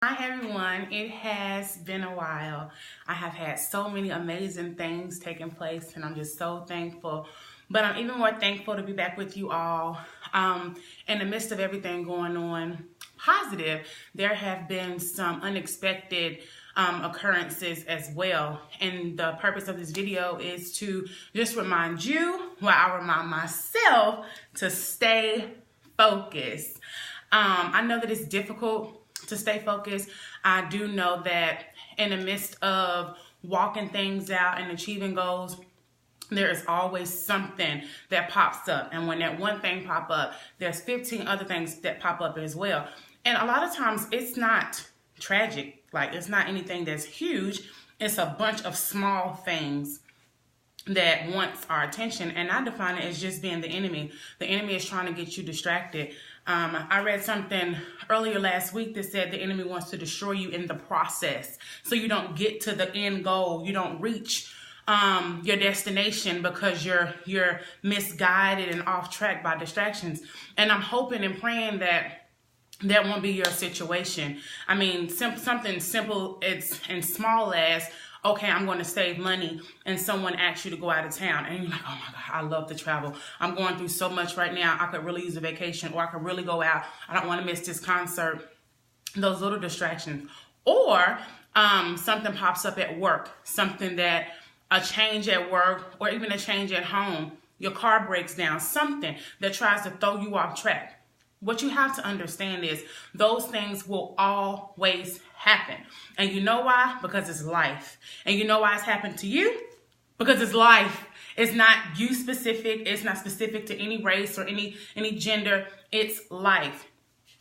Hi everyone, it has been a while. I have had so many amazing things taking place and I'm just so thankful. But I'm even more thankful to be back with you all. In the midst of everything going on positive, there have been some unexpected occurrences as well. And the purpose of this video is to just remind you, while I remind myself, to stay focused. I know that it's difficult to stay focused. I do know that in the midst of walking things out and achieving goals, there is always something that pops up. And when that one thing pop up, there's 15 other things that pop up as well. And a lot of times it's not tragic. Like, it's not anything that's huge. It's a bunch of small things that wants our attention, and I define it as just being the enemy. The enemy is trying to get you distracted. I read something earlier last week that said the enemy wants to destroy you in the process, so you don't get to the end goal. You don't reach your destination because you're misguided and off track by distractions. And I'm hoping and praying that won't be your situation. I mean, something simple and small as, okay, I'm going to save money, and someone asks you to go out of town, and you're like, oh my God, I love to travel. I'm going through so much right now. I could really use a vacation, or I could really go out. I don't want to miss this concert. Those little distractions. Or something pops up at work, a change at work, or even a change at home. Your car breaks down, something that tries to throw you off track. What you have to understand is those things will always happen. And you know why? Because it's life. And you know why it's happened to you? Because it's life. It's not you specific. It's not specific to any race or any gender. It's life.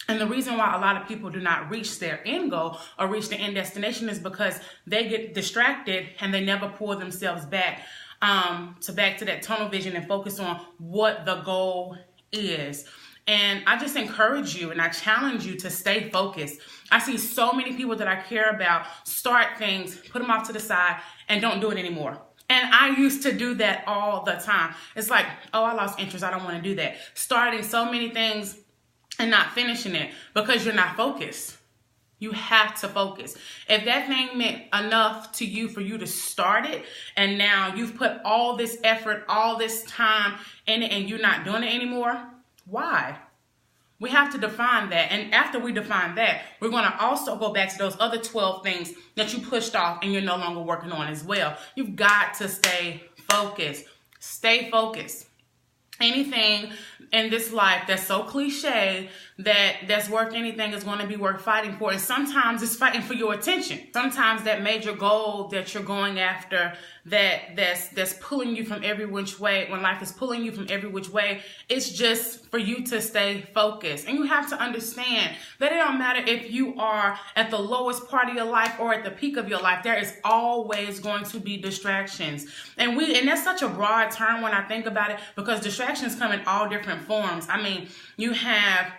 And the reason why a lot of people do not reach their end goal or reach the end destination is because they get distracted and they never pull themselves back to that tunnel vision and focus on what the goal is. And I just encourage you and I challenge you to stay focused. I see so many people that I care about start things, put them off to the side, and don't do it anymore. And I used to do that all the time. It's like, oh, I lost interest. I don't want to do that. Starting so many things and not finishing it because you're not focused. You have to focus. If that thing meant enough to you for you to start it, and now you've put all this effort, all this time in it, and you're not doing it anymore, why? We have to define that. And after we define that, we're going to also go back to those other 12 things that you pushed off and you're no longer working on as well. You've got to stay focused. Stay focused. Anything in this life that's so cliche that's worth anything is going to be worth fighting for. And sometimes it's fighting for your attention. Sometimes that major goal that you're going after that's pulling you from every which way, when life is pulling you from every which way, it's just for you to stay focused. And you have to understand that it don't matter if you are at the lowest part of your life or at the peak of your life, there is always going to be distractions. And that's such a broad term when I think about it, because distractions come in all different forms. I mean, you have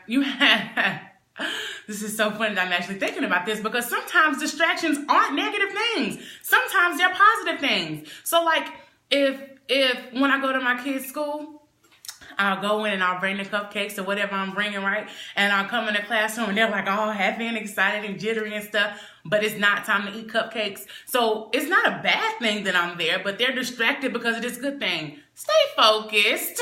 this is so funny that I'm actually thinking about this, because sometimes distractions aren't negative things. Sometimes they're positive things. So like if when I go to my kids' school, I'll go in and I'll bring the cupcakes or whatever I'm bringing, right? And I'll come in the classroom and they're like all happy and excited and jittery and stuff, but it's not time to eat cupcakes. So it's not a bad thing that I'm there, but they're distracted because it is a good thing. Stay focused.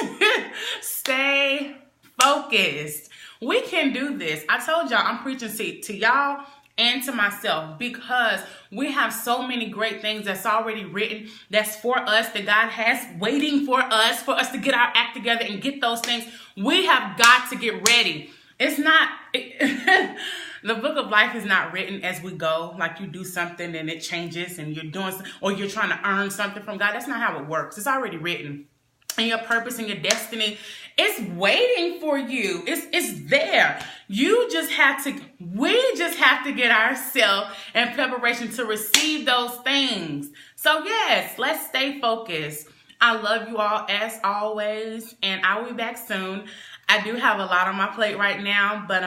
Stay focused. We can do this. I told y'all I'm preaching to y'all and to myself, because we have so many great things that's already written, that's for us, that God has waiting for us to get our act together and get those things. We have got to get ready. It's not, the book of life is not written as we go, like you do something and it changes and you're doing, or you're trying to earn something from God. That's not how it works. It's already written. And your purpose and your destiny is waiting for you. It's there. We just have to get ourselves in preparation to receive those things. So yes, let's stay focused. I love you all as always, and I will be back soon. I do have a lot on my plate right now, but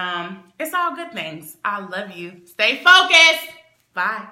it's all good things. I love you. Stay focused. Bye.